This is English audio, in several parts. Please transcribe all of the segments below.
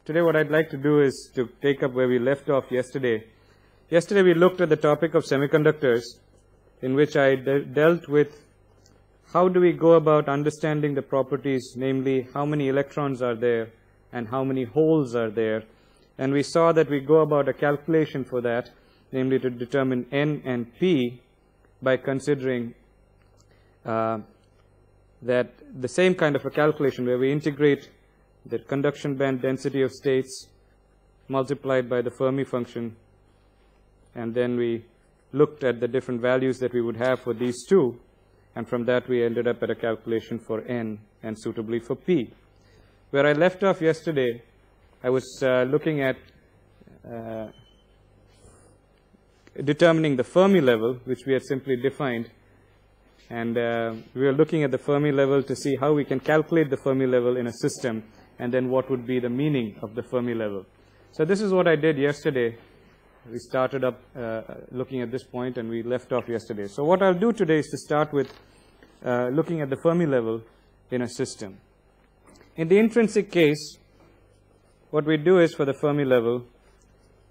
Today what I'd like to do is to take up where we left off yesterday. Yesterday we looked at the topic of semiconductors, in which I dealt with how do we go about understanding the properties, namely how many electrons are there and how many holes are there. And we saw that we go about a calculation for that, namely to determine N and P by considering that the same kind of a calculation where we integrate the conduction band density of states multiplied by the Fermi function, and then we looked at the different values that we would have for these two, and from that we ended up at a calculation for N and suitably for P. Where I left off yesterday, I was looking at determining the Fermi level, which we had simply defined, and we were looking at the Fermi level to see how we can calculate the Fermi level in a system, and then what would be the meaning of the Fermi level. So this is what I did yesterday. We started up looking at this point, and we left off yesterday. So what I'll do today is to start with looking at the Fermi level in a system. In the intrinsic case, what we do is for the Fermi level,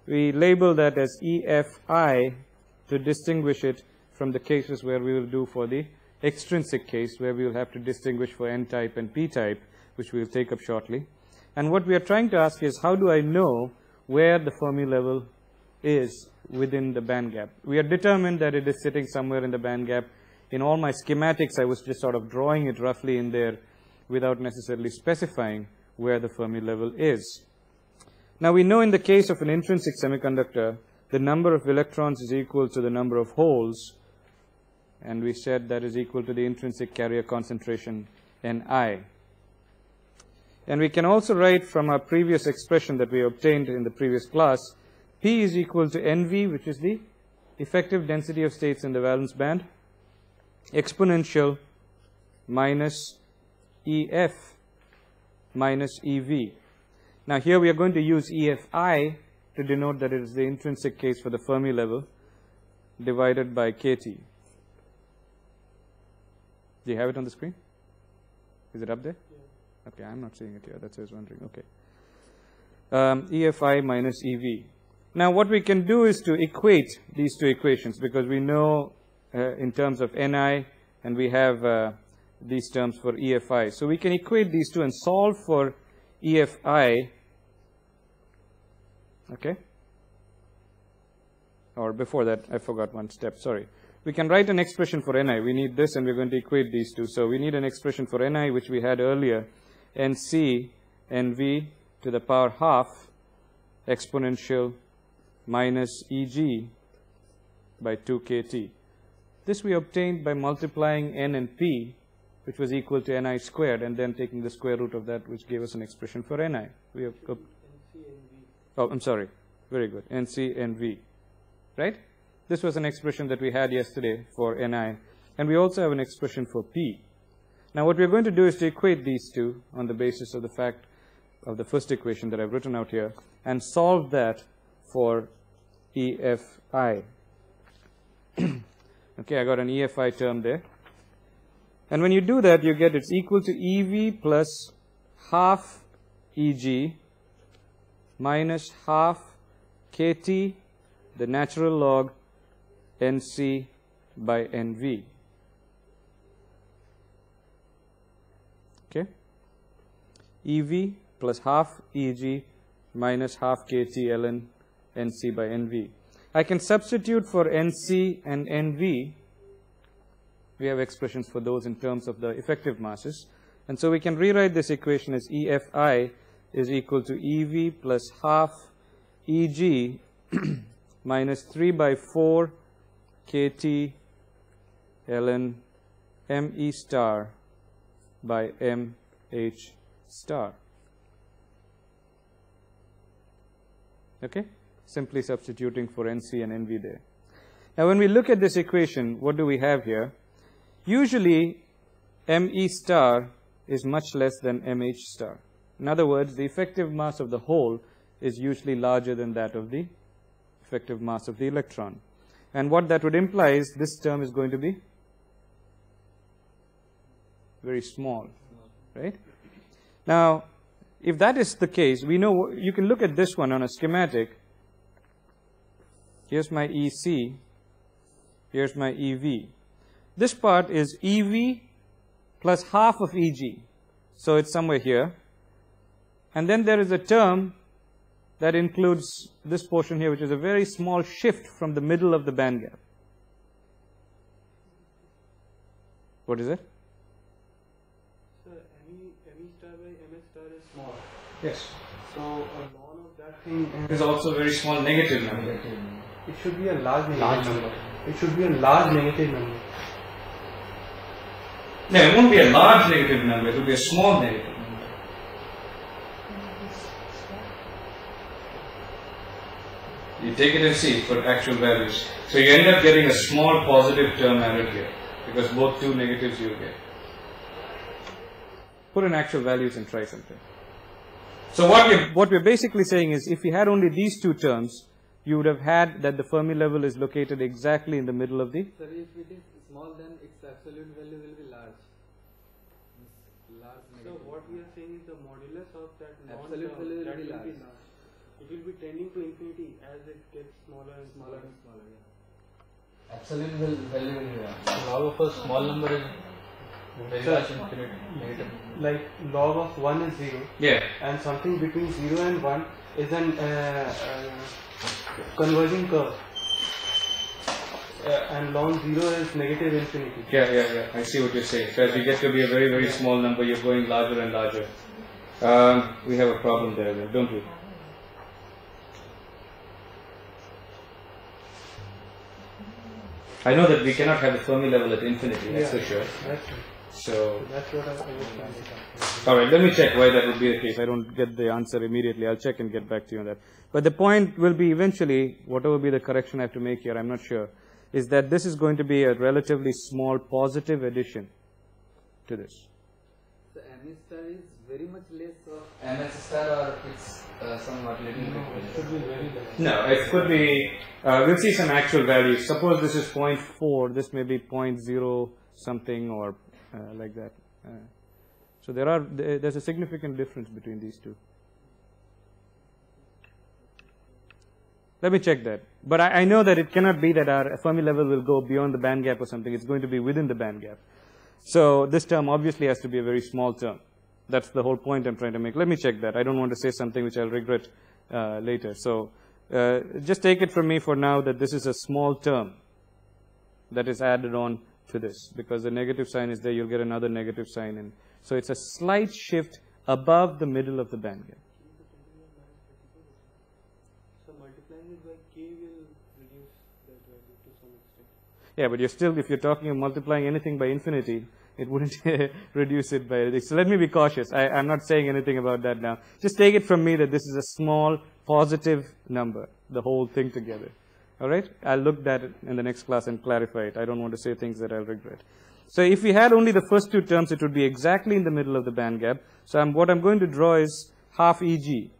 we label that as EFI to distinguish it from the cases where we will do for the extrinsic case, where we will have to distinguish for n-type and p-type, which we will take up shortly. And what we are trying to ask is, how do I know where the Fermi level is within the band gap? We are determined that it is sitting somewhere in the band gap. In all my schematics, I was just sort of drawing it roughly in there without necessarily specifying where the Fermi level is. Now we know in the case of an intrinsic semiconductor, the number of electrons is equal to the number of holes, and we said that is equal to the intrinsic carrier concentration Ni. And we can also write from our previous expression that we obtained in the previous class, P is equal to Nv, which is the effective density of states in the valence band, exponential minus EF minus EV. Now here we are going to use EFI to denote that it is the intrinsic case for the Fermi level divided by KT. Do you have it on the screen? Is it up there? Yeah. Okay, I'm not seeing it here. That's what I was wondering. Okay. EFI minus EV. Now what we can do is to equate these two equations, because we know in terms of Ni, and we have these terms for EFI. So we can equate these two and solve for EFI. Okay. Or before that, I forgot one step. Sorry. We can write an expression for Ni. We need this, and we're going to equate these two. So we need an expression for Ni, which we had earlier, Nc Nv to the power half exponential minus Eg by 2 kt. This we obtained by multiplying N and P, which was equal to Ni squared, and then taking the square root of that, which gave us an expression for Ni. We have oh, I'm sorry. Very good. Nc Nv. Right? This was an expression that we had yesterday for Ni. And we also have an expression for P. Now what we're going to do is to equate these two on the basis of the fact of the first equation that I've written out here, and solve that for EFI. Okay, I got an EFI term there. And when you do that, you get it's equal to EV plus half EG minus half KT, the natural log Nc by Nv. Okay? EV plus half Eg minus half KT ln Nc by Nv. I can substitute for Nc and Nv. We have expressions for those in terms of the effective masses. And so we can rewrite this equation as EFI is equal to EV plus half Eg minus 3 by 4 KT ln Me star by Mh star. Okay? Simply substituting for Nc and Nv there. Now when we look at this equation, what do we have here? Usually Me star is much less than Mh star. In other words, the effective mass of the hole is usually larger than that of the effective mass of the electron. And what that would imply is this term is going to be very small, right? Now, if that is the case, we know, you can look at this one on a schematic. Here's my EC, here's my EV. This part is EV plus half of EG. So it's somewhere here. And then there is a term that includes this portion here, which is a very small shift from the middle of the band gap. What is it? So ME star by MS star is small. Yes. So a ln of that thing is also a very small negative number. It should be a large negative number. It should be a large negative number. No, it won't be a large negative number, it will be a small negative number. You take it and see for actual values. So you end up getting a small positive term added here, because both two negatives you get. Put in actual values and try something. So what we're basically saying is, if we had only these two terms, you would have had that the Fermi level is located exactly in the middle of the... Sir, if it is small, then its absolute value will be large. So what we are saying is the modulus of that absolute value will be large. It will be tending to infinity as it gets smaller and smaller and smaller. Yeah. Absolute value will be large. Log of a small number is very large infinity. Negative. Like log of 1 is 0. Yeah. And something between 0 and 1 is an converging curve. And log 0 is negative infinity. Yeah. I see what you're saying. So as you get to be a very, very small number, you're going larger and larger. We have a problem there, don't we? I know that we cannot have the Fermi level at infinity, that's for sure. That's right. So that's what I was trying to say. Alright, let me check why that would be the case. I don't get the answer immediately. I'll check and get back to you on that. But the point will be eventually, whatever be the correction I have to make here, I'm not sure, is that this is going to be a relatively small positive addition to this. So MS star is very much less of MS star, or it's somewhat little bit. It should be very less. No, it could be, we'll see some actual values. Suppose this is 0.4, this may be 0.0 something or like that. So there's a significant difference between these two. Let me check that. But I know that it cannot be that our Fermi level will go beyond the band gap or something. It's going to be within the band gap. So this term obviously has to be a very small term. That's the whole point I'm trying to make. Let me check that. I don't want to say something which I'll regret later. So just take it from me for now that this is a small term that is added on to this. Because the negative sign is there, you'll get another negative sign. And so it's a slight shift above the middle of the band gap. So multiplying it by k will reduce that value to some extent. Yeah, but you're still, if you're talking of multiplying anything by infinity, it wouldn't reduce it by anything. So let me be cautious. I'm not saying anything about that now. Just take it from me that this is a small positive number, the whole thing together. All right? I'll look at it in the next class and clarify it. I don't want to say things that I'll regret. So if we had only the first two terms, it would be exactly in the middle of the band gap. So what I'm going to draw is half Eg.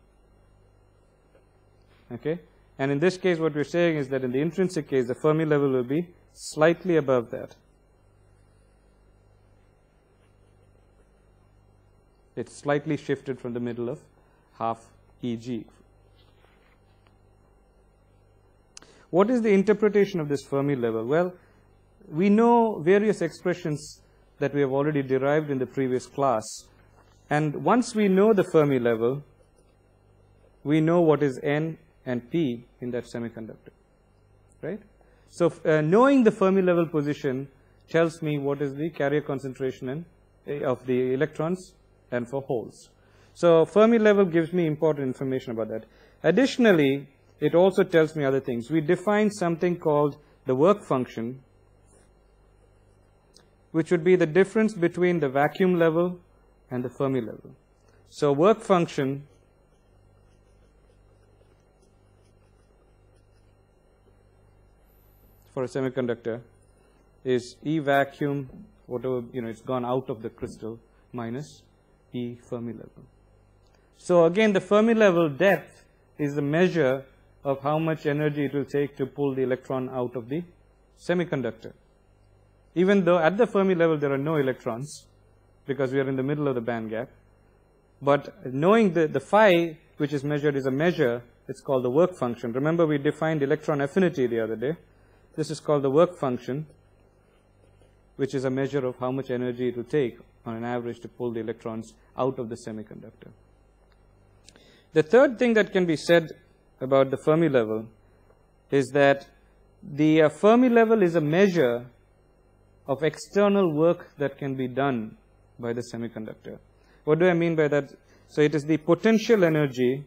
Okay? And in this case, what we're saying is that in the intrinsic case, the Fermi level will be slightly above that. It's slightly shifted from the middle of half Eg. What is the interpretation of this Fermi level? Well, we know various expressions that we have already derived in the previous class. And once we know the Fermi level, we know what is N and P in that semiconductor. Right? So knowing the Fermi level position tells me what is the carrier concentration of the electrons and for holes. So Fermi level gives me important information about that. Additionally, it also tells me other things. We define something called the work function, which would be the difference between the vacuum level and the Fermi level. So work function for a semiconductor is E vacuum, whatever, it's gone out of the crystal, minus E Fermi level. So again, the Fermi level depth is the measure of how much energy it will take to pull the electron out of the semiconductor. Even though at the Fermi level there are no electrons, because we are in the middle of the band gap, But knowing the phi, which is measured, is a measure, it's called the work function. Remember, we defined electron affinity the other day. This is called the work function, which is a measure of how much energy it will take on an average to pull the electrons out of the semiconductor. The third thing that can be said about the Fermi level is that the Fermi level is a measure of external work that can be done by the semiconductor. What do I mean by that? So it is the potential energy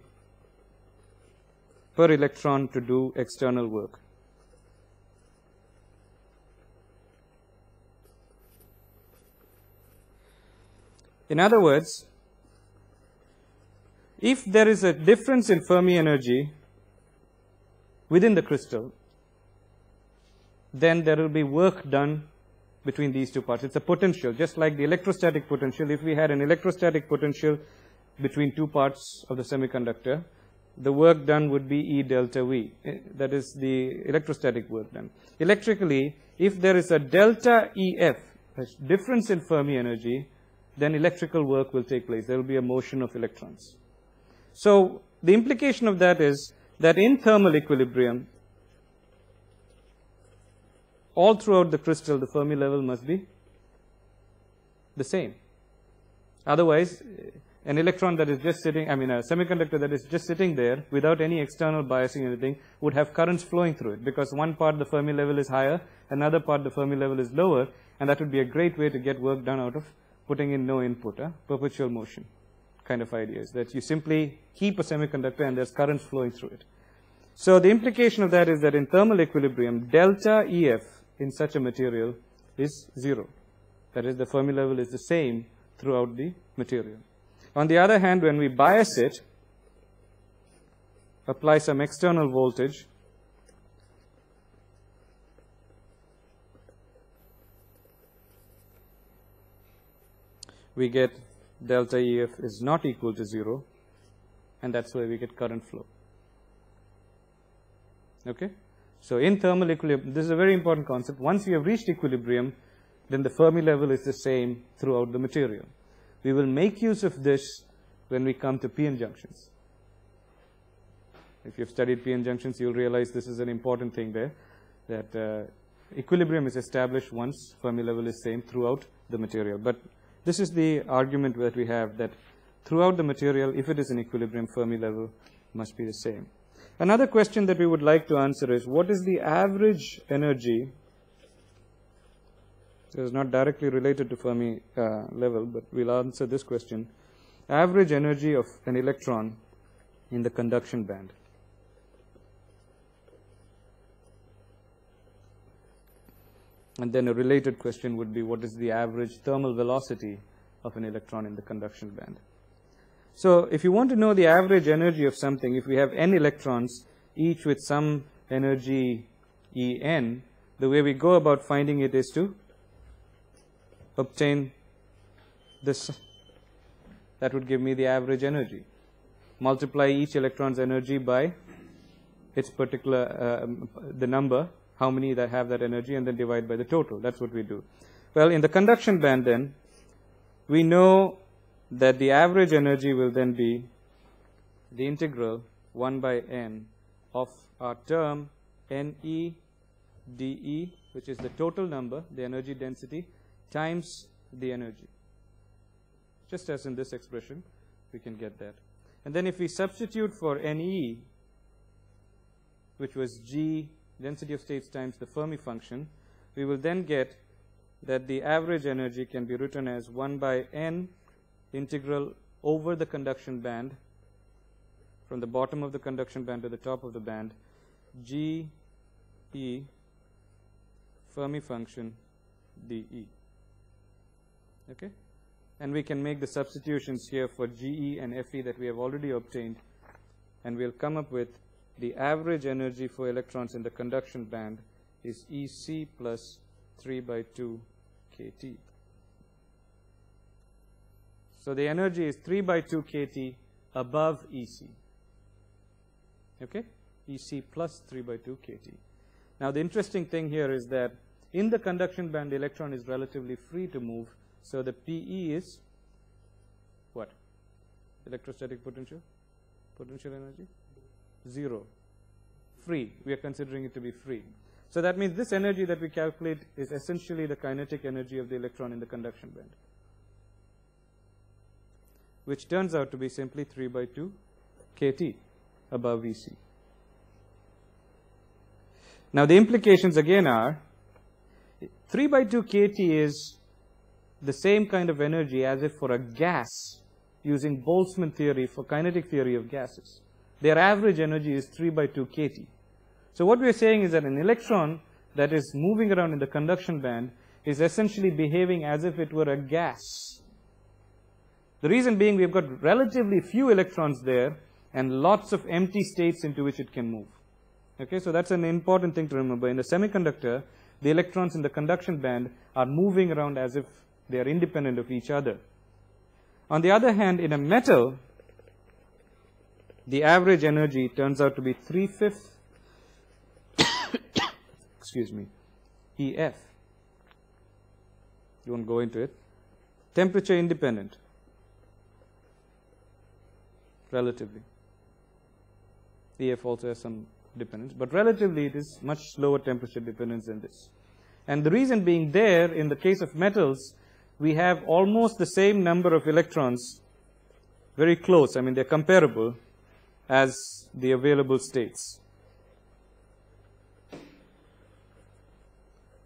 per electron to do external work. In other words, if there is a difference in Fermi energy within the crystal, then there will be work done between these two parts. It's a potential, just like the electrostatic potential. If we had an electrostatic potential between two parts of the semiconductor, the work done would be E delta V. That is the electrostatic work done. Electrically, if there is a delta EF, a difference in Fermi energy, then electrical work will take place. There will be a motion of electrons. So the implication of that is that in thermal equilibrium, all throughout the crystal, the Fermi level must be the same. Otherwise, an electron that is just sitting, a semiconductor that is just sitting there without any external biasing or anything would have currents flowing through it, because one part the Fermi level is higher, another part the Fermi level is lower, and that would be a great way to get work done out of putting in no input, perpetual motion kind of ideas, that you simply keep a semiconductor and there's currents flowing through it. So the implication of that is that in thermal equilibrium, delta EF in such a material is 0. That is, the Fermi level is the same throughout the material. On the other hand, when we bias it, apply some external voltage, we get delta EF is not equal to 0, and that's why we get current flow. Okay? So in thermal equilibrium, this is a very important concept. Once we have reached equilibrium, then the Fermi level is the same throughout the material. We will make use of this when we come to p-n junctions. If you've studied p-n junctions, you'll realize this is an important thing there, that equilibrium is established once Fermi level is same throughout the material. But this is the argument that we have, that throughout the material, if it is in equilibrium, Fermi level must be the same. Another question that we would like to answer is, what is the average energy? This is not directly related to Fermi level, but we'll answer this question. Average energy of an electron in the conduction band. And then a related question would be, what is the average thermal velocity of an electron in the conduction band? So if you want to know the average energy of something, if we have n electrons, each with some energy En, the way we go about finding it is to obtain this. That would give me the average energy. Multiply each electron's energy by its particular, the number, how many that have that energy, and then divide by the total. That's what we do. Well, in the conduction band then, we know that the average energy will then be the integral 1 by n of our term Ne dE, which is the total number, the energy density, times the energy. Just as in this expression, we can get that. And then if we substitute for Ne, which was G, density of states times the Fermi function, we will then get that the average energy can be written as 1 by n integral over the conduction band, from the bottom of the conduction band to the top of the band, G E Fermi function dE. Okay? And we can make the substitutions here for GE and FE that we have already obtained, and we'll come up with the average energy for electrons in the conduction band is EC plus 3 by 2 kT. So the energy is 3 by 2 kT above EC. Okay? EC plus 3 by 2 kT. Now the interesting thing here is that in the conduction band, the electron is relatively free to move, so the PE is what? electrostatic potential energy? 0. Free. We are considering it to be free. So that means this energy that we calculate is essentially the kinetic energy of the electron in the conduction band, which turns out to be simply 3/2 kT above Vc. Now the implications again are 3/2 kT is the same kind of energy as if for a gas, using Boltzmann theory for kinetic theory of gases. Their average energy is 3/2 kT. So what we are saying is that an electron that is moving around in the conduction band is essentially behaving as if it were a gas. The reason being we've got relatively few electrons there and lots of empty states into which it can move. Okay, so that's an important thing to remember. In the semiconductor, the electrons in the conduction band are moving around as if they are independent of each other. On the other hand, in a metal, the average energy turns out to be 3/5 excuse me, EF. You won't go into it. Temperature independent, relatively. EF also has some dependence, but relatively it is much slower temperature dependence than this. And the reason being there, in the case of metals, we have almost the same number of electrons, very close, I mean they're comparable, as the available states.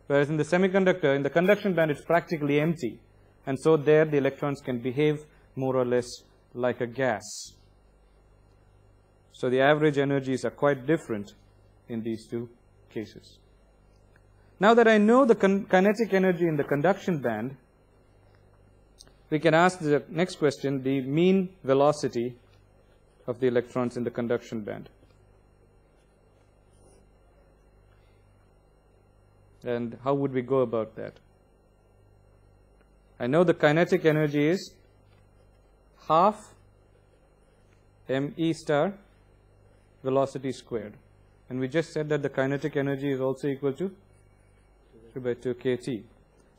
Whereas in the semiconductor, in the conduction band, it's practically empty. And so there the electrons can behave more or less like a gas. So the average energies are quite different in these two cases. Now that I know the kinetic energy in the conduction band, we can ask the next question, the mean velocity of the electrons in the conduction band. And how would we go about that? I know the kinetic energy is half me star velocity squared. And we just said that the kinetic energy is also equal to 3/2 kT.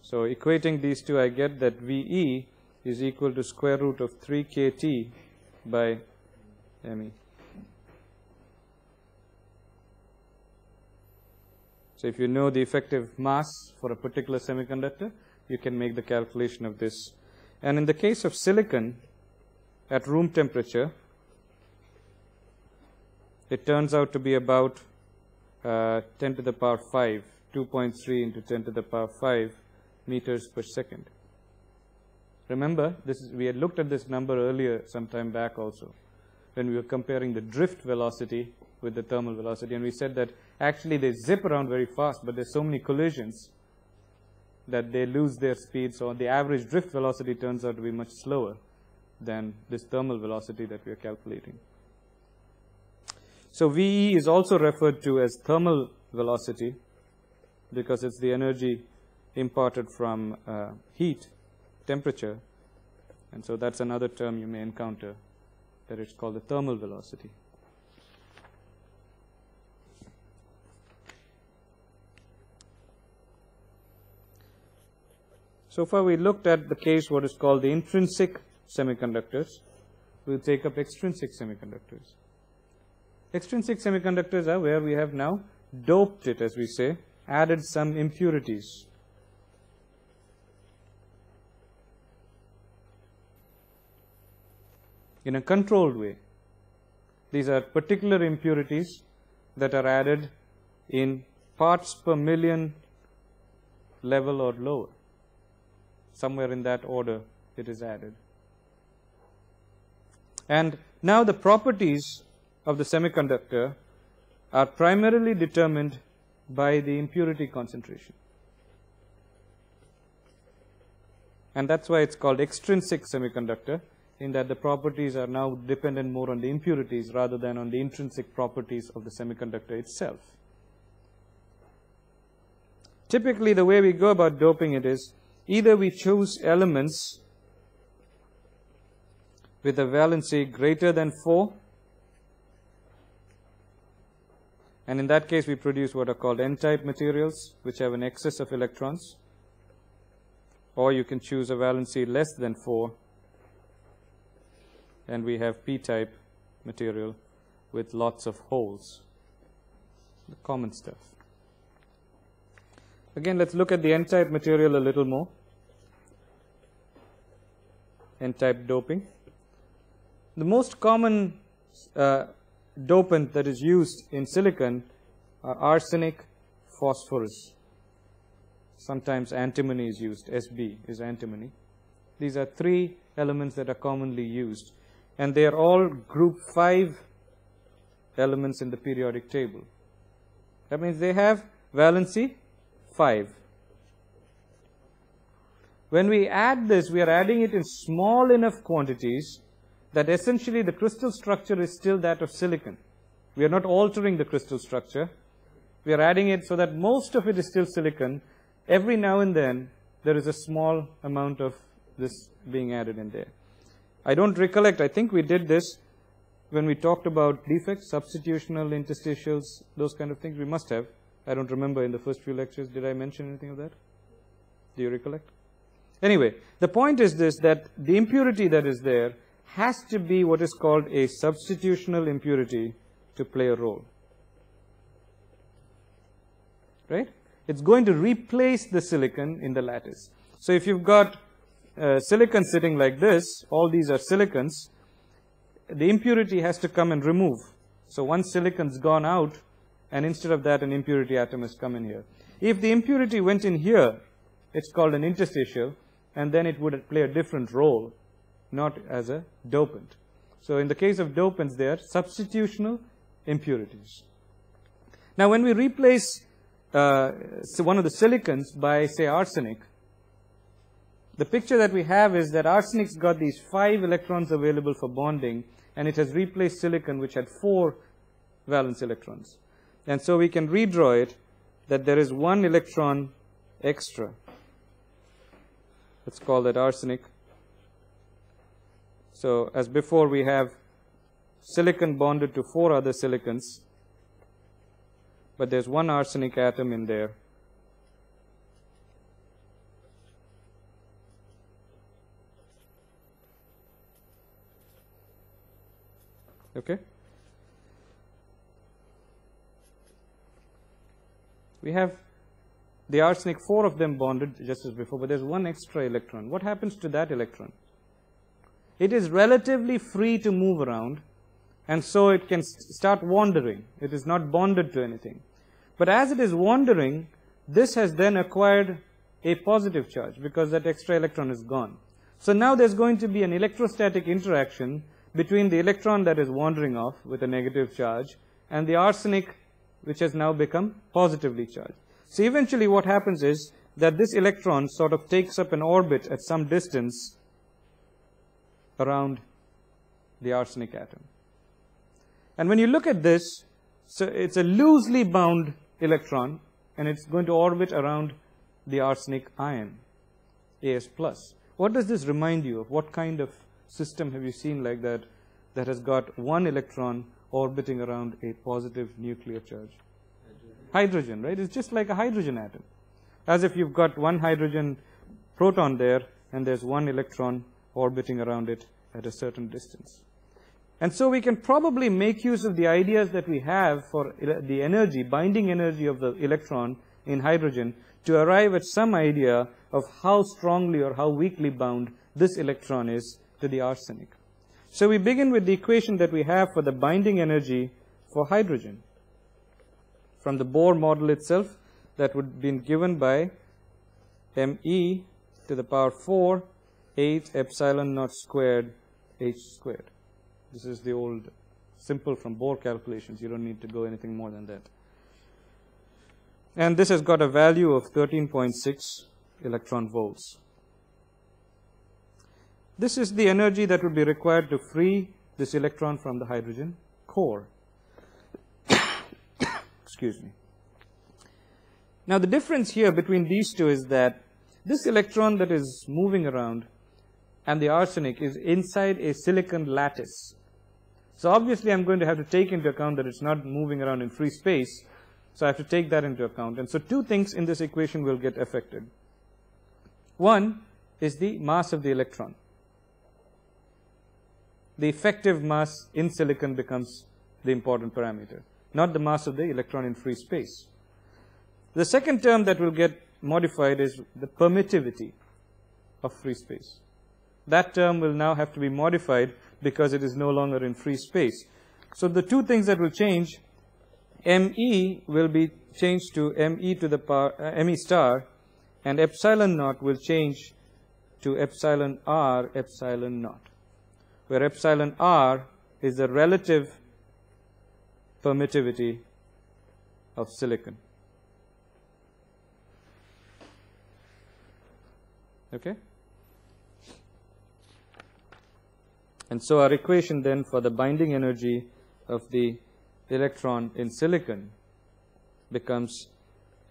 So equating these two, I get that VE is equal to square root of 3 kT by me. So if you know the effective mass for a particular semiconductor, you can make the calculation of this. And in the case of silicon, at room temperature, it turns out to be about 10 to the power 5, 2.3 into 10 to the power 5 meters per second. Remember, we had looked at this number earlier some time back also, when we were comparing the drift velocity with the thermal velocity, and we said that actually they zip around very fast, but there's so many collisions that they lose their speed, so the average drift velocity turns out to be much slower than this thermal velocity that we are calculating. So VE is also referred to as thermal velocity because it's the energy imparted from heat, temperature, and so that's another term you may encounter, that it's called the thermal velocity. So far we looked at the case what is called the intrinsic semiconductors. We'll take up extrinsic semiconductors. Extrinsic semiconductors are where we have now doped it, as we say, added some impurities. In a controlled way. These are particular impurities that are added in parts per million level or lower. Somewhere in that order it is added. And now the properties of the semiconductor are primarily determined by the impurity concentration. And that's why it's called extrinsic semiconductor, in that the properties are now dependent more on the impurities rather than on the intrinsic properties of the semiconductor itself. Typically the way we go about doping it is, either we choose elements with a valency greater than 4, and in that case we produce what are called n-type materials, which have an excess of electrons, or you can choose a valency less than 4, and we have p-type material with lots of holes, the common stuff. Again, let's look at the n-type material a little more. N-type doping. The most common dopant that is used in silicon are arsenic, phosphorus. Sometimes antimony is used. Sb is antimony. These are three elements that are commonly used, and they are all group 5 elements in the periodic table. That means they have valency 5. When we add this, we are adding it in small enough quantities that essentially the crystal structure is still that of silicon. We are not altering the crystal structure. We are adding it so that most of it is still silicon. Every now and then, there is a small amount of this being added in there. I don't recollect, I think we did this when we talked about defects, substitutional, interstitials, those kind of things. We must have. I don't remember in the first few lectures. Did I mention anything of that? Do you recollect? Anyway, the point is this, that the impurity that is there has to be what is called a substitutional impurity to play a role. Right? It's going to replace the silicon in the lattice. So if you've got silicon sitting like this, all these are silicons, the impurity has to come and remove. So once silicon's gone out, and instead of that an impurity atom has come in here. If the impurity went in here, it's called an interstitial, and then it would play a different role, not as a dopant. So in the case of dopants, they are substitutional impurities. Now when we replace one of the silicons by, say, arsenic, the picture that we have is that arsenic's got these 5 electrons available for bonding, and it has replaced silicon, which had 4 valence electrons. And so we can redraw it that there is 1 electron extra. Let's call that arsenic. So as before, we have silicon bonded to 4 other silicons, but there's 1 arsenic atom in there. Okay? We have the arsenic, 4 of them bonded just as before, but there's 1 extra electron. What happens to that electron? It is relatively free to move around, and so it can start wandering. It is not bonded to anything. But as it is wandering, this has then acquired a positive charge because that extra electron is gone. So now there's going to be an electrostatic interaction between the electron that is wandering off with a negative charge and the arsenic, which has now become positively charged. So eventually what happens is that this electron sort of takes up an orbit at some distance around the arsenic atom. And when you look at this, so it's a loosely bound electron, and it's going to orbit around the arsenic ion, As+. What does this remind you of? What kind of system have you seen like that, that has got 1 electron orbiting around a positive nuclear charge? Hydrogen, right? It's just like a hydrogen atom. As if you've got 1 hydrogen proton there, and there's 1 electron orbiting around it at a certain distance. And so we can probably make use of the ideas that we have for the energy, binding energy of the electron in hydrogen, to arrive at some idea of how strongly or how weakly bound this electron is to the arsenic. So we begin with the equation that we have for the binding energy for hydrogen. From the Bohr model itself, that would be given by me to the power 4 8 epsilon naught squared h squared. This is the old simple from Bohr calculations. You don't need to go anything more than that. And this has got a value of 13.6 electron volts. This is the energy that would be required to free this electron from the hydrogen core. Excuse me. Now the difference here between these two is that this electron that is moving around and the arsenic is inside a silicon lattice. So obviously I'm going to have to take into account that it's not moving around in free space. So I have to take that into account. And so 2 things in this equation will get affected. One is the mass of the electron. the effective mass in silicon becomes the important parameter, not the mass of the electron in free space. The second term that will get modified is the permittivity of free space. That term will now have to be modified because it is no longer in free space. So the two things that will change, ME will be changed to ME to the power ME star, and epsilon naught will change to epsilon r epsilon naught, where epsilon r is the relative permittivity of silicon. Okay? And so our equation then for the binding energy of the electron in silicon becomes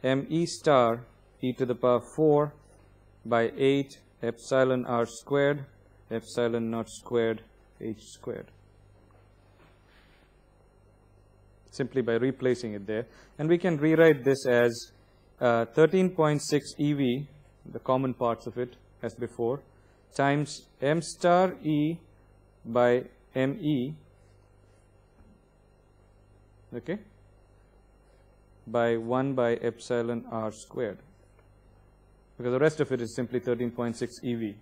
ME star e to the power 4 by 8 epsilon r squared epsilon naught squared h squared, simply by replacing it there. And we can rewrite this as 13.6 eV, the common parts of it as before, times m star e by ME, okay, by 1 by epsilon r squared, because the rest of it is simply 13.6 eV.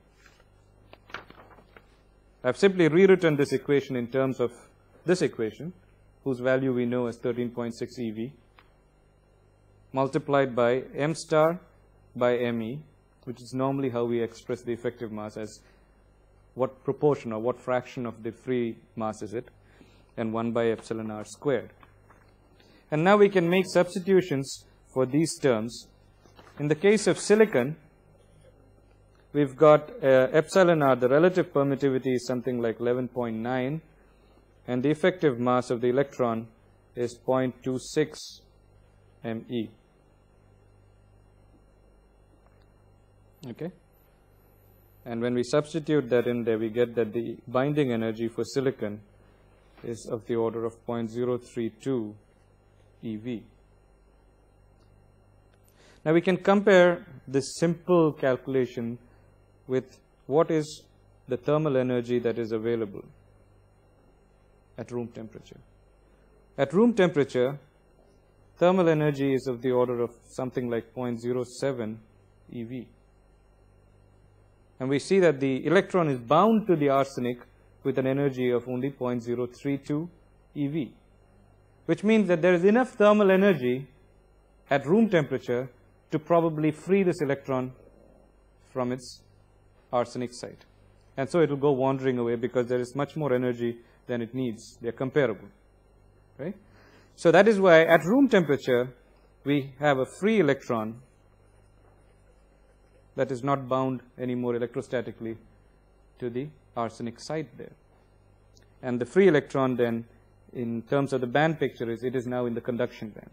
I've simply rewritten this equation in terms of this equation, whose value we know as 13.6 eV, multiplied by m star by ME, which is normally how we express the effective mass, as what proportion or what fraction of the free mass is it, and 1 by epsilon r squared. And now we can make substitutions for these terms. In the case of silicon, we've got epsilon r, the relative permittivity is something like 11.9, and the effective mass of the electron is 0.26 ME. Okay? And when we substitute that in there, we get that the binding energy for silicon is of the order of 0.032 eV. Now we can compare this simple calculation with what is the thermal energy that is available at room temperature. At room temperature, thermal energy is of the order of something like 0.07 eV. And we see that the electron is bound to the arsenic with an energy of only 0.032 eV, which means that there is enough thermal energy at room temperature to probably free this electron from its arsenic site. And so it will go wandering away because there is much more energy than it needs. They are comparable, right? So that is why at room temperature we have a free electron that is not bound anymore electrostatically to the arsenic site there. And the free electron then, in terms of the band picture, it is now in the conduction band.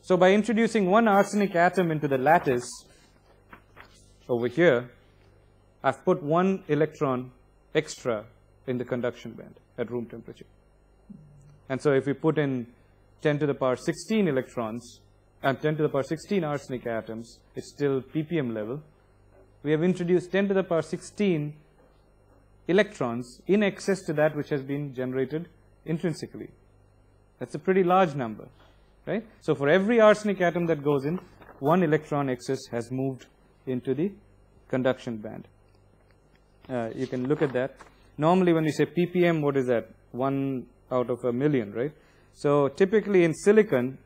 So by introducing one arsenic atom into the lattice over here, I've put one electron extra in the conduction band at room temperature. And so if we put in 10 to the power 16 electrons and 10 to the power 16 arsenic atoms, it's still ppm level. We have introduced 10 to the power 16 electrons in excess to that which has been generated intrinsically. That's a pretty large number, right? So for every arsenic atom that goes in, one electron excess has moved into the conduction band. You can look at that. Normally when we say ppm, what is that? 1 out of a million, right? So typically in silicon,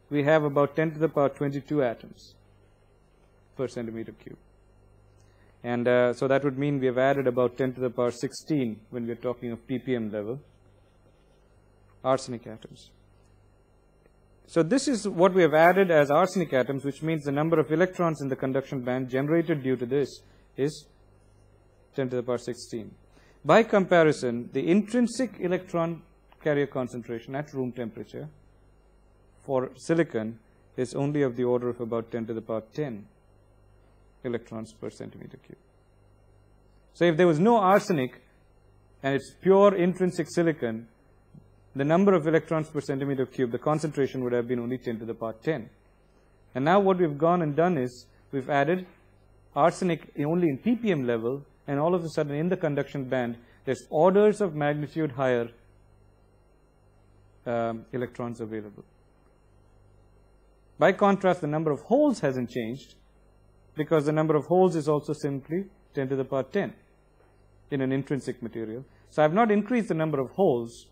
we have about 10 to the power 22 atoms per centimeter cube. And so that would mean we have added about 10 to the power 16 when we are talking of ppm level arsenic atoms. So this is what we have added as arsenic atoms, which means the number of electrons in the conduction band generated due to this is 10 to the power 16. By comparison, the intrinsic electron carrier concentration at room temperature for silicon is only of the order of about 10 to the power 10 electrons per centimeter cube. So if there was no arsenic and it's pure intrinsic silicon, the number of electrons per centimeter cube, the concentration would have been only 10 to the power 10. And now what we've gone and done is we've added arsenic only in ppm level, and all of a sudden in the conduction band there's orders of magnitude higher electrons available. By contrast, the number of holes hasn't changed, because the number of holes is also simply 10 to the power 10 in an intrinsic material. So I have not increased the number of holes,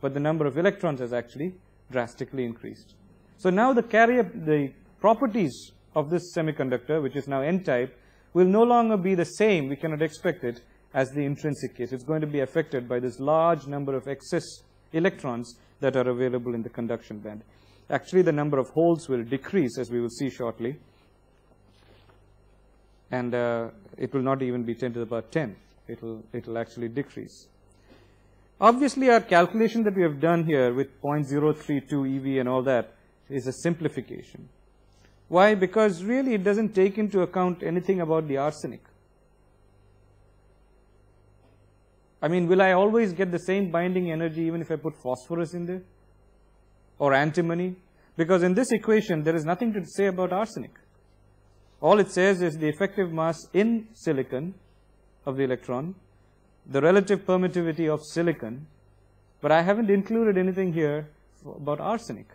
but the number of electrons has actually drastically increased. So now the properties of this semiconductor, which is now n-type, will no longer be the same, we cannot expect it, as the intrinsic case. It's going to be affected by this large number of excess electrons that are available in the conduction band. Actually, the number of holes will decrease, as we will see shortly, and it will not even be 10 to the power 10. It will actually decrease. Obviously, our calculation that we have done here with 0.032 eV and all that is a simplification. Why? Because really it doesn't take into account anything about the arsenic. I mean, will I always get the same binding energy even if I put phosphorus in there? Or antimony? Because in this equation, there is nothing to say about arsenic. All it says is the effective mass in silicon of the electron, the relative permittivity of silicon, but I haven't included anything here about arsenic.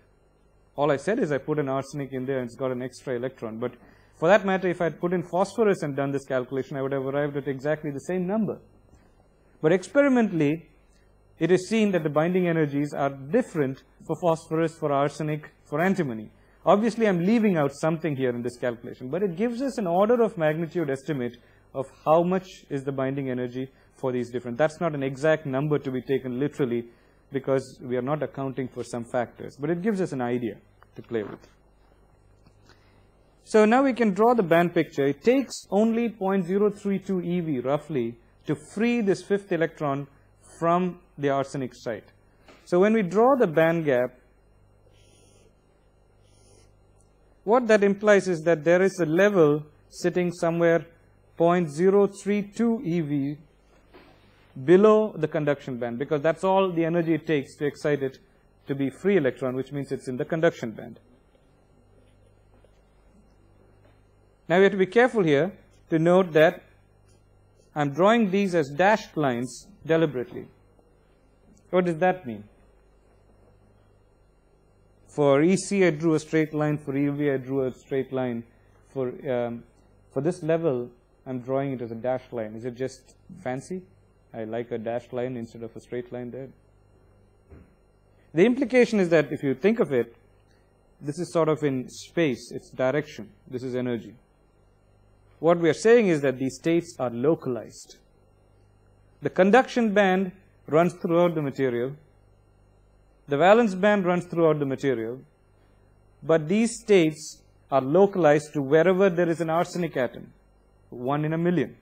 All I said is I put an arsenic in there and it's got an extra electron. But for that matter, if I had put in phosphorus and done this calculation, I would have arrived at exactly the same number. But experimentally, it is seen that the binding energies are different for phosphorus, for arsenic, for antimony. Obviously, I'm leaving out something here in this calculation, but it gives us an order of magnitude estimate of how much is the binding energy for these different. That's not an exact number to be taken literally, because we are not accounting for some factors, but it gives us an idea to play with. So now we can draw the band picture. It takes only 0.032 eV roughly to free this fifth electron from the arsenic site. So when we draw the band gap, what that implies is that there is a level sitting somewhere 0.032 eV below the conduction band, because that's all the energy it takes to excite it to be free electron, which means it's in the conduction band. Now we have to be careful here to note that I'm drawing these as dashed lines deliberately. What does that mean? For EC I drew a straight line, for EV I drew a straight line. For this level I'm drawing it as a dashed line. Is it just fancy? I like a dashed line instead of a straight line there. The implication is that if you think of it, this is sort of in space, it's direction, this is energy. What we are saying is that these states are localized. The conduction band runs throughout the material, the valence band runs throughout the material, but these states are localized to wherever there is an arsenic atom, 1 in a million.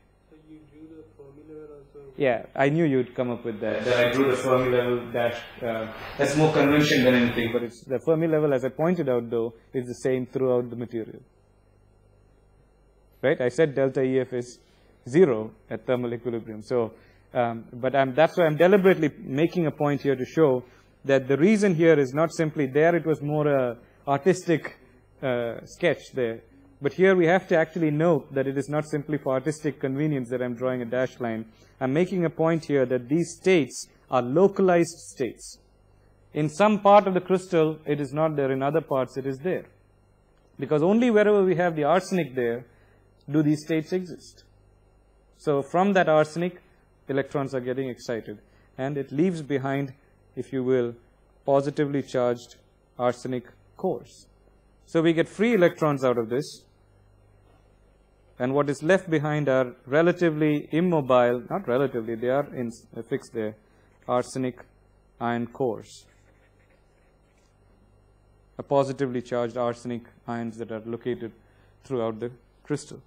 Yeah, I knew you'd come up with that. That I drew the Fermi level dash. That's more convention than anything, but it's the Fermi level, as I pointed out, though, is the same throughout the material. Right? I said delta EF is 0 at thermal equilibrium. So, but that's why I'm deliberately making a point here to show that the reason here is not simply there. It was more a artistic sketch there. But here we have to actually note that it is not simply for artistic convenience that I'm drawing a dashed line. I'm making a point here that these states are localized states. In some part of the crystal, it is not there. In other parts, it is there. Because only wherever we have the arsenic there, do these states exist. So from that arsenic, electrons are getting excited. And it leaves behind, if you will, positively charged arsenic cores. So we get free electrons out of this. And what is left behind are relatively immobile, not relatively, they are fixed there, arsenic ion cores. A positively charged arsenic ions that are located throughout the crystal.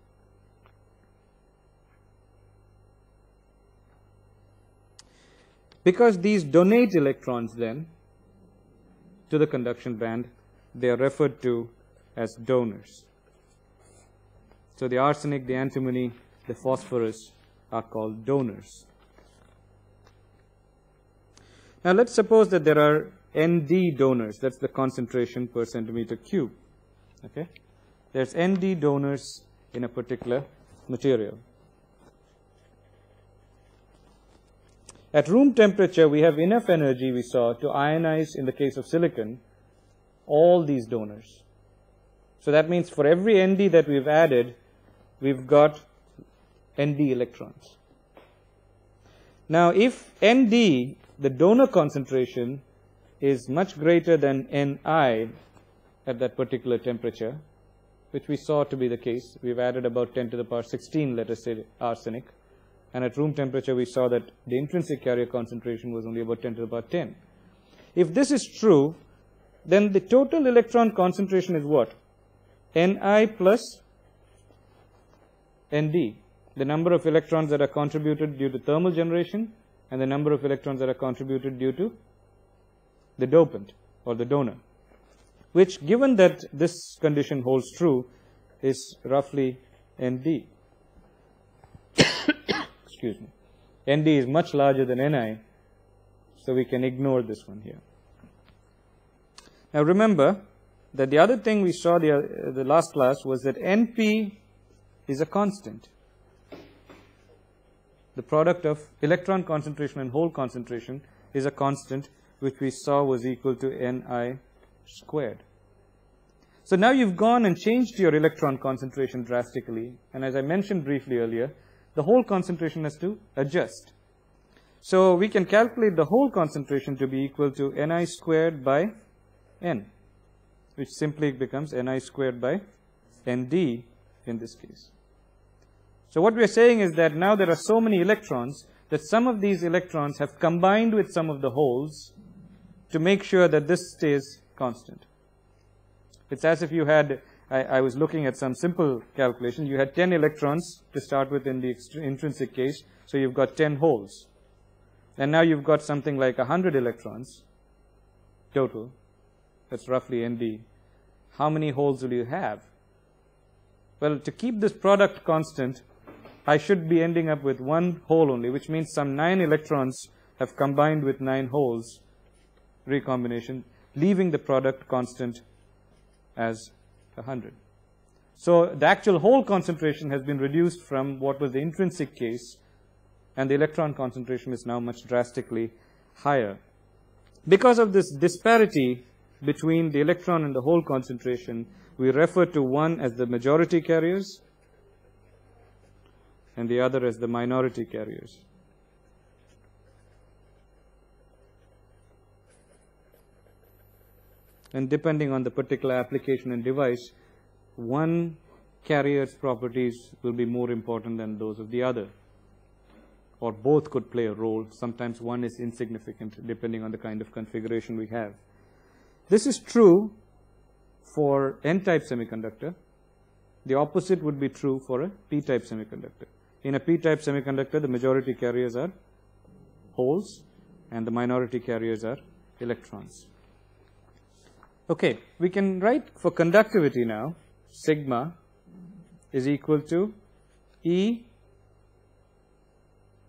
Because these donate electrons then to the conduction band, they are referred to as donors. So the arsenic, the antimony, the phosphorus are called donors. Now let's suppose that there are Nd donors. That's the concentration per centimeter cube. Okay? There's Nd donors in a particular material. At room temperature, we have enough energy, we saw, to ionize, in the case of silicon, all these donors. So that means for every Nd that we've added, we've got Nd electrons. Now, if Nd, the donor concentration, is much greater than Ni at that particular temperature, which we saw to be the case, we've added about 10 to the power 16, let us say, arsenic. And at room temperature, we saw that the intrinsic carrier concentration was only about 10 to the power 10. If this is true, then the total electron concentration is what? Ni plus Nd, the number of electrons that are contributed due to thermal generation and the number of electrons that are contributed due to the dopant or the donor, which, given that this condition holds true, is roughly Nd. Excuse me. Nd is much larger than Ni, so we can ignore this one here. Now remember that the other thing we saw the last class was that Np is a constant. The product of electron concentration and hole concentration is a constant, which we saw was equal to Ni squared. So now you've gone and changed your electron concentration drastically, and as I mentioned briefly earlier, the hole concentration has to adjust. So we can calculate the hole concentration to be equal to Ni squared by N, which simply becomes Ni squared by Nd in this case. So what we are saying is that now there are so many electrons that some of these electrons have combined with some of the holes to make sure that this stays constant. It's as if you had, I was looking at some simple calculation, you had 10 electrons to start with in the intrinsic case, so you've got 10 holes. And now you've got something like 100 electrons total, that's roughly Nd. How many holes will you have? Well, to keep this product constant, I should be ending up with one hole only, which means some 9 electrons have combined with 9 holes, recombination, leaving the product constant as 100. So the actual hole concentration has been reduced from what was the intrinsic case, and the electron concentration is now much drastically higher. Because of this disparity between the electron and the hole concentration, we refer to one as the majority carriers and the other as the minority carriers. And depending on the particular application and device, one carrier's properties will be more important than those of the other, or both could play a role. Sometimes one is insignificant depending on the kind of configuration we have. This is true for N-type semiconductor. The opposite would be true for a P-type semiconductor. In a P-type semiconductor, the majority carriers are holes and the minority carriers are electrons. Okay, we can write for conductivity now, sigma is equal to E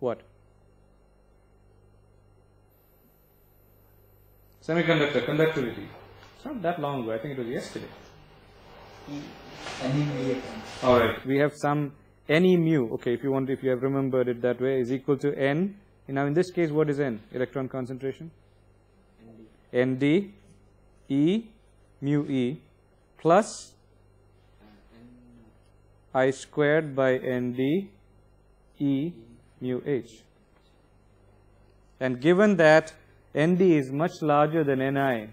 what? Semiconductor conductivity. It's not that long ago, I think it was yesterday. Any mu. All right, we have some N mu. Okay, if you have remembered it that way, is equal to N. Now in this case, what is N? Electron concentration? Nd E mu E plus I squared by Nd E mu H. And given that Nd is much larger than Ni,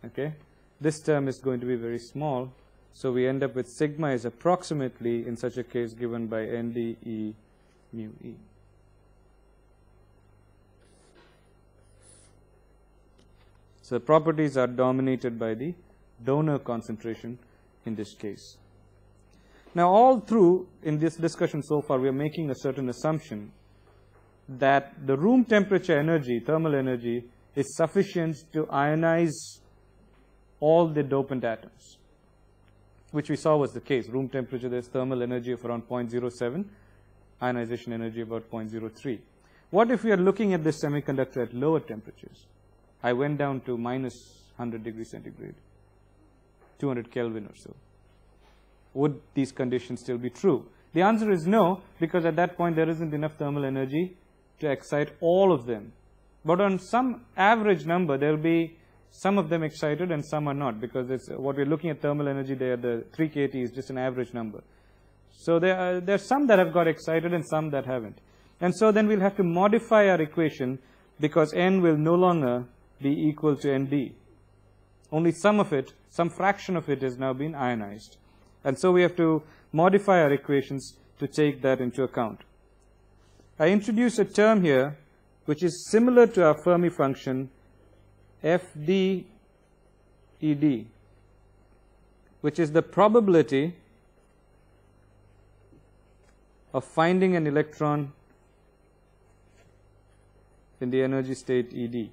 okay, this term is going to be very small, so we end up with sigma is approximately, in such a case, given by Nd E mu E. So the properties are dominated by the donor concentration in this case. Now all through in this discussion so far, we are making a certain assumption that the room temperature energy, thermal energy, is sufficient to ionize all the dopant atoms, which we saw was the case. Room temperature, there's thermal energy of around 0.07, ionization energy about 0.03. What if we are looking at this semiconductor at lower temperatures? I went down to minus 100 degrees centigrade, 200 Kelvin or so. Would these conditions still be true? The answer is no, because at that point there isn't enough thermal energy to excite all of them. But on some average number, there will be some of them excited and some are not, because it's what we're looking at thermal energy there, the 3 kT is just an average number. So there are some that have got excited and some that haven't. And so then we'll have to modify our equation, because N will no longer be equal to ND. Only some of it, some fraction of it has now been ionized. And so we have to modify our equations to take that into account. I introduce a term here which is similar to our Fermi function FD ED, which is the probability of finding an electron in the energy state ED.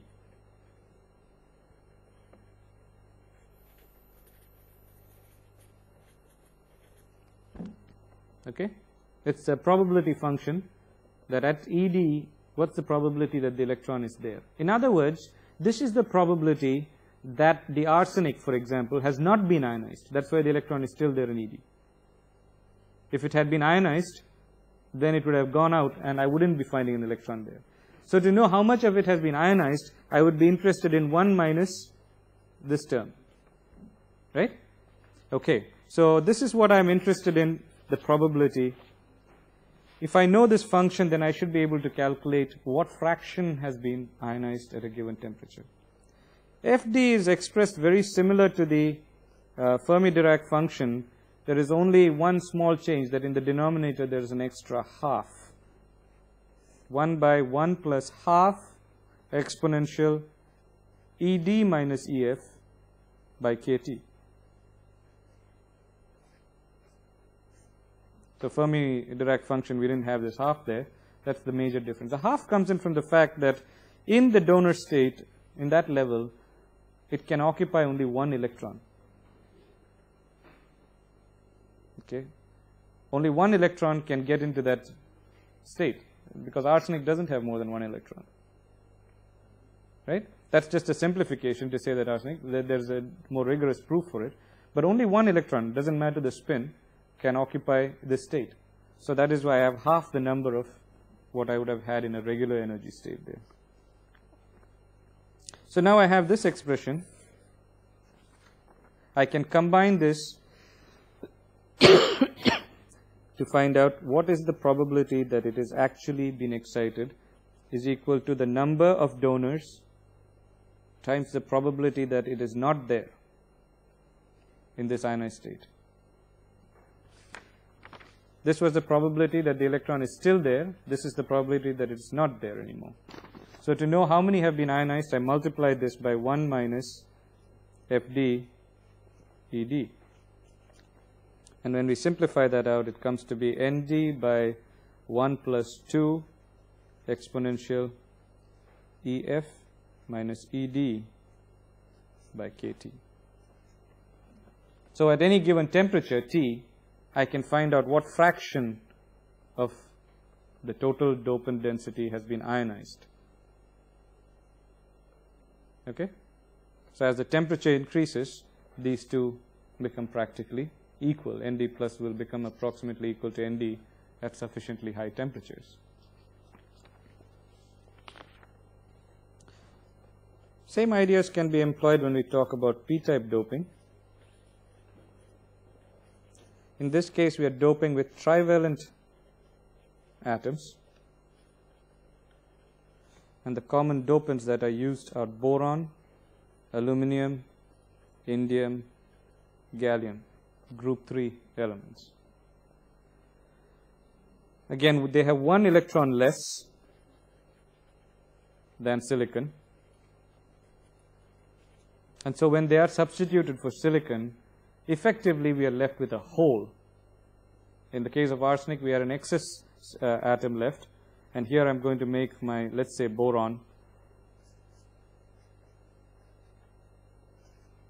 Okay? It's a probability function that at ED, what's the probability that the electron is there? In other words, this is the probability that the arsenic, for example, has not been ionized. That's why the electron is still there in ED. If it had been ionized, then it would have gone out and I wouldn't be finding an electron there. So to know how much of it has been ionized, I would be interested in 1 minus this term. Right? Okay. So this is what I'm interested in, the probability. If I know this function, then I should be able to calculate what fraction has been ionized at a given temperature. FD is expressed very similar to the Fermi-Dirac function. There is only one small change, that in the denominator there is an extra half. 1 by 1 plus half exponential ED minus EF by KT. So Fermi-Dirac function, we didn't have this half there. That's the major difference. The half comes in from the fact that in the donor state, in that level, it can occupy only one electron. Okay? Only one electron can get into that state, because arsenic doesn't have more than one electron. Right? That's just a simplification to say that arsenic, there's a more rigorous proof for it. But only one electron, doesn't matter the spin, can occupy this state. So that is why I have half the number of what I would have had in a regular energy state there. So now I have this expression. I can combine this to find out what is the probability that it has actually been excited is equal to the number of donors times the probability that it is not there in this ionized state. This was the probability that the electron is still there. This is the probability that it's not there anymore. So to know how many have been ionized, I multiply this by 1 minus FD ED. And when we simplify that out, it comes to be ND by 1 plus 2 exponential EF minus ED by KT. So at any given temperature, T, I can find out what fraction of the total dopant density has been ionized. Okay? So as the temperature increases, these two become practically equal. ND plus will become approximately equal to ND at sufficiently high temperatures. Same ideas can be employed when we talk about p-type doping. In this case, we are doping with trivalent atoms. And the common dopants that are used are boron, aluminum, indium, gallium, group 3 elements. Again, they have one electron less than silicon. And so when they are substituted for silicon, effectively we are left with a hole. In the case of arsenic, we have an excess atom left. And here I'm going to make my, let's say, boron.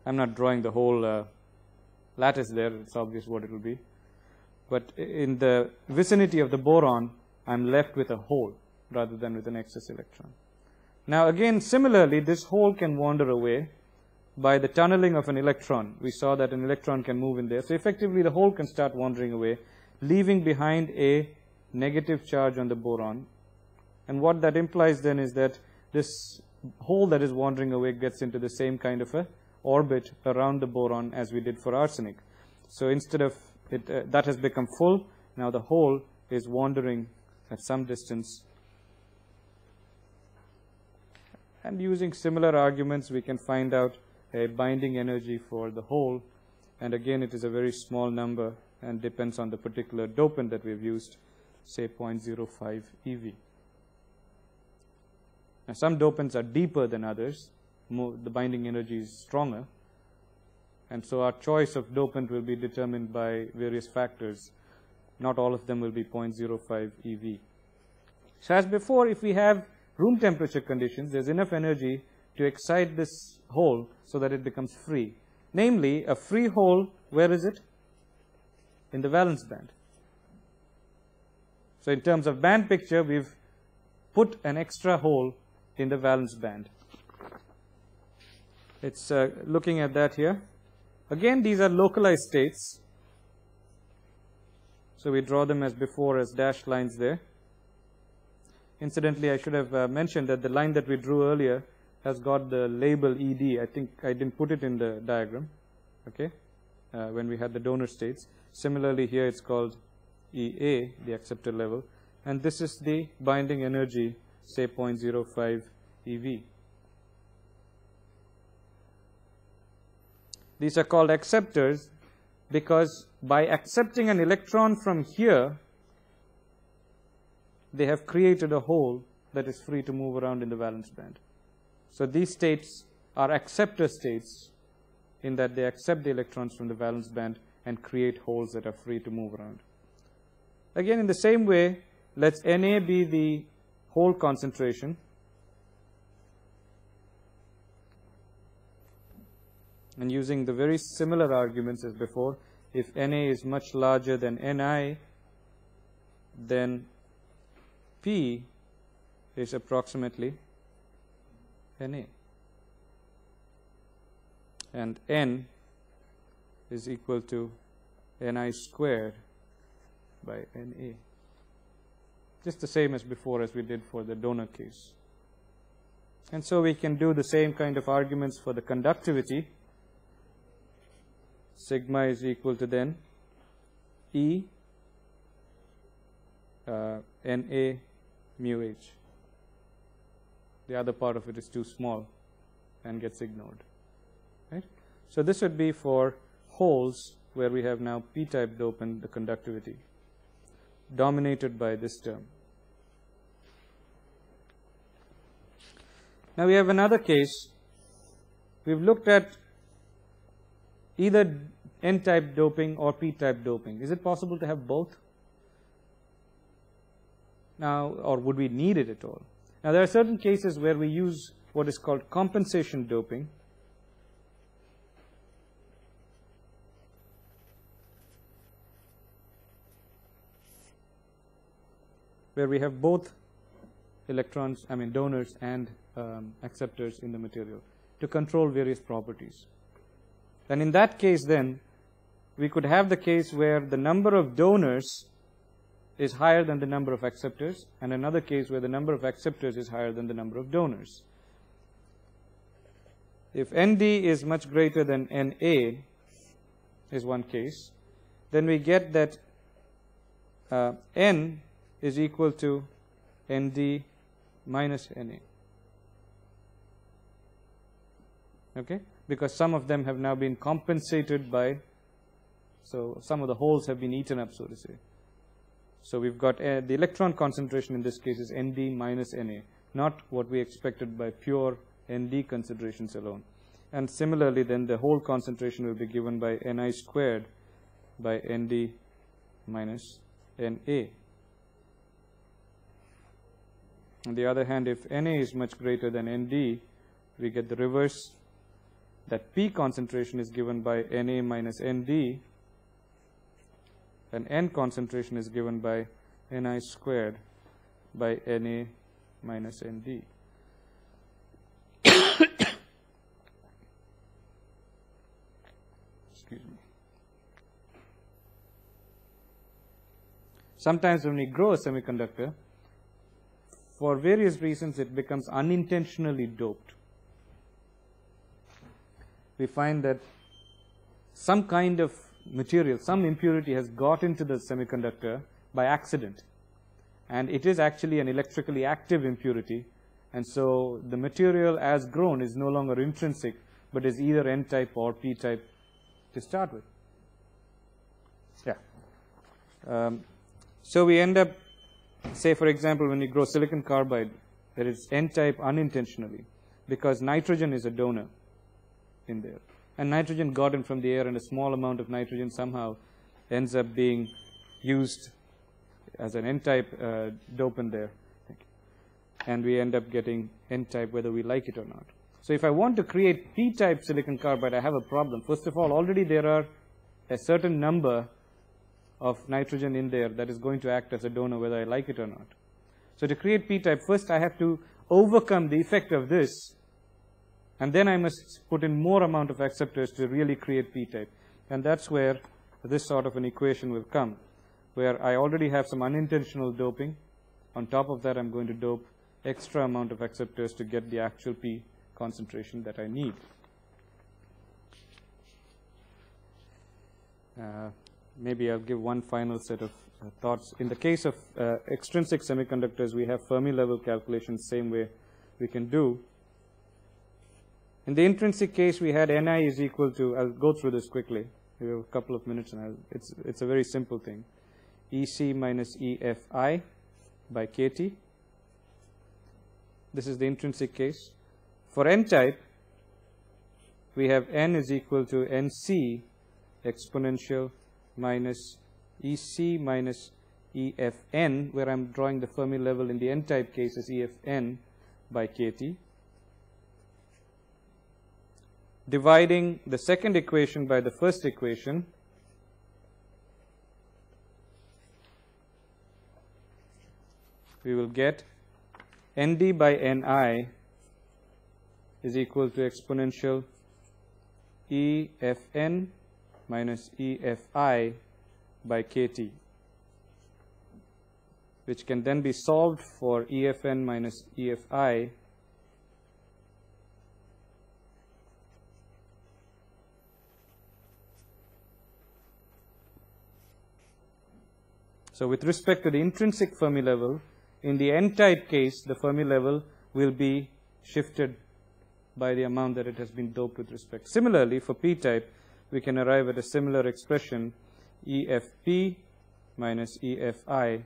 I'm not drawing the whole lattice there. It's obvious what it will be. But in the vicinity of the boron, I'm left with a hole rather than with an excess electron. Now again, similarly, this hole can wander away by the tunneling of an electron. We saw that an electron can move in there. So effectively, the hole can start wandering away, leaving behind a negative charge on the boron And what that implies then is that this hole that is wandering away gets into the same kind of a orbit around the boron as we did for arsenic. So instead of it, that has become full, now the hole is wandering at some distance. And using similar arguments, we can find out a binding energy for the hole. And again, it is a very small number and depends on the particular dopant that we've used, say 0.05 eV. Now, some dopants are deeper than others. The binding energy is stronger. And so our choice of dopant will be determined by various factors. Not all of them will be 0.05 eV. So as before, if we have room temperature conditions, there's enough energy to excite this hole so that it becomes free. Namely, a free hole, where is it? In the valence band. So in terms of band picture, we've put an extra hole in the valence band. It's looking at that here. Again, these are localized states. So we draw them as before as dashed lines there. Incidentally, I should have mentioned that the line that we drew earlier has got the label ED. I think I didn't put it in the diagram, okay, when we had the donor states. Similarly, here it's called EA, the acceptor level, and this is the binding energy, say 0.05 eV. These are called acceptors because by accepting an electron from here, they have created a hole that is free to move around in the valence band. So these states are acceptor states in that they accept the electrons from the valence band and create holes that are free to move around. Again, in the same way, let's Na be the hole concentration. And using the very similar arguments as before, if Na is much larger than Ni, then P is approximately Na. And N is equal to Ni squared by Na. Just the same as before as we did for the donor case. And so we can do the same kind of arguments for the conductivity. Sigma is equal to then E Na mu h. The other part of it is too small and gets ignored. Right? So this would be for holes where we have now p-type dopant, the conductivity, dominated by this term. Now we have another case. We've looked at either n-type doping or p-type doping. Is it possible to have both? Now, or would we need it at all? Now, there are certain cases where we use what is called compensation doping. Where we have both electrons, donors and acceptors in the material to control various properties. And in that case then, we could have the case where the number of donors is higher than the number of acceptors, and another case where the number of acceptors is higher than the number of donors. If Nd is much greater than Na is one case, then we get that N is equal to Nd minus Na. Okay? Because some of them have now been compensated by, so some of the holes have been eaten up, so to say. So we've got the electron concentration in this case is Nd minus Na, not what we expected by pure Nd considerations alone. And similarly then the whole concentration will be given by Ni squared by Nd minus Na. On the other hand, if Na is much greater than Nd, we get the reverse, that P concentration is given by Na minus Nd, and N concentration is given by Ni squared by Na minus Nd. Excuse me. Sometimes when we grow a semiconductor, for various reasons, it becomes unintentionally doped. We find that some kind of material, some impurity has got into the semiconductor by accident. And it is actually an electrically active impurity. And so the material as grown is no longer intrinsic, but is either n-type or p-type to start with. Yeah. So we end up, say for example, when you grow silicon carbide, that is n-type unintentionally, because nitrogen is a donor in there. And nitrogen got in from the air, and a small amount of nitrogen somehow ends up being used as an n-type dopant there. And we end up getting n-type whether we like it or not. So if I want to create p-type silicon carbide, I have a problem. First of all, already there are a certain number of nitrogen in there that is going to act as a donor whether I like it or not. So to create p-type, first I have to overcome the effect of this, and then I must put in more amount of acceptors to really create p-type. And that's where this sort of an equation will come, where I already have some unintentional doping. On top of that, I'm going to dope extra amount of acceptors to get the actual p concentration that I need. Maybe I'll give one final set of thoughts. In the case of extrinsic semiconductors, we have Fermi level calculations, same way we can do. In the intrinsic case, we had Ni is equal to, I'll go through this quickly. We have a couple of minutes, and it's a very simple thing. EC minus EFI by KT. This is the intrinsic case. For n-type, we have N is equal to NC exponential minus EC minus EFN, where I'm drawing the Fermi level in the n-type case as EFN by KT. Dividing the second equation by the first equation, we will get ND by Ni is equal to exponential EFN minus EFI by KT, which can then be solved for EFN minus EFI So with respect to the intrinsic Fermi level, in the n-type case, the Fermi level will be shifted by the amount that it has been doped with respect. Similarly, for p-type, we can arrive at a similar expression, EFP minus EFI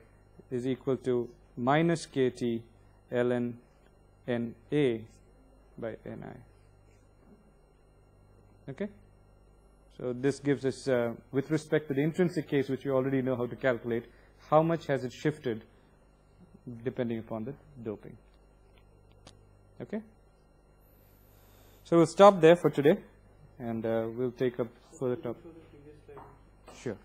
is equal to minus KT ln NA by Ni. Okay? So this gives us, with respect to the intrinsic case, which you already know how to calculate, how much has it shifted depending upon the doping. Okay? So we'll stop there for today, and we'll take up further topic. Sure.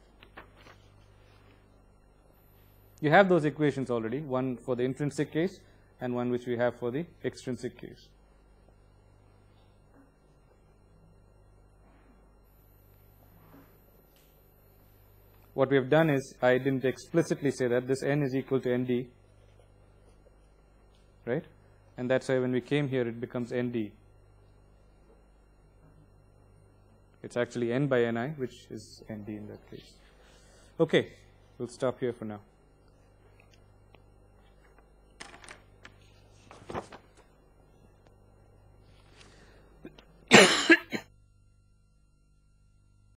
You have those equations already, one for the intrinsic case and one which we have for the extrinsic case. What we have done is, I didn't explicitly say that this N is equal to ND, right? And that's why when we came here, it becomes ND. It's actually N by Ni, which is ND in that case. Okay, we'll stop here for now.